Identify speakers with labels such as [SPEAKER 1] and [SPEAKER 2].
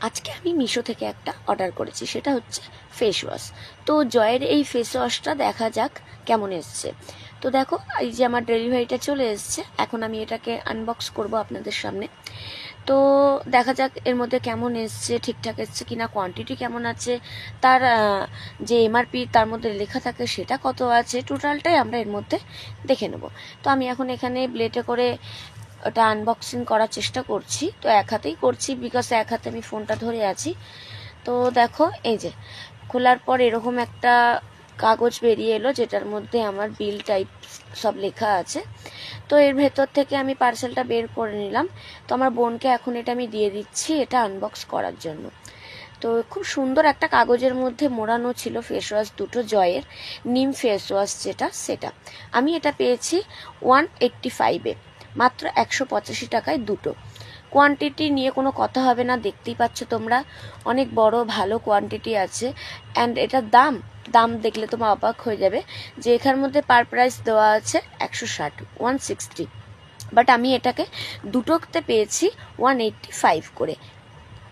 [SPEAKER 1] আজকে আমি মিশো থেকে একটা অর্ডার করেছি, সেটা হচ্ছে ফেস ওয়াশ। তো জয়ের এই ফেস ওয়াশটা দেখা যাক কেমন এসছে। তো দেখো, এই যে আমার ডেলিভারিটা চলে এসছে, এখন আমি এটাকে আনবক্স করব আপনাদের সামনে। তো দেখা যাক এর মধ্যে কেমন এসছে, ঠিকঠাক এসছে কিনা, কোয়ান্টিটি কেমন আছে, তার যে এমআরপি তার মধ্যে লেখা থাকে সেটা কত আছে, টোটালটাই আমরা এর মধ্যে দেখে নেব। তো আমি এখন এখানে ব্লেডে করে ওটা আনবক্সিং করার চেষ্টা করছি। তো এক হাতেই করছি, বিকজ এক হাতে আমি ফোনটা ধরে আছি। তো দেখো, এই যে খোলার পর এরকম একটা কাগজ বেরিয়ে এলো, যেটার মধ্যে আমার বিল টাইপ সব লেখা আছে। তো এর ভেতর থেকে আমি পার্সেলটা বের করে নিলাম। তো আমার বোনকে এখন এটা আমি দিয়ে দিচ্ছি, এটা আনবক্স করার জন্য। তো খুব সুন্দর একটা কাগজের মধ্যে মোড়ানো ছিল ফেস ওয়াশ দুটো, জয়ের নিম ফেস ওয়াশ যেটা, সেটা আমি এটা পেয়েছি 185-এ, মাত্র 185 টাকায় দুটো। কোয়ান্টিটি নিয়ে কোনো কথা হবে না, দেখতেই পাচ্ছ তোমরা, অনেক বড় ভালো কোয়ান্টিটি আছে। অ্যান্ড এটার দাম দাম দেখলে তোমার অবাক হয়ে যাবে যে এখার মধ্যে পার প্রাইস দেওয়া আছে 160, 160, বাট আমি এটাকে দুটোতে পেয়েছি 185 করে।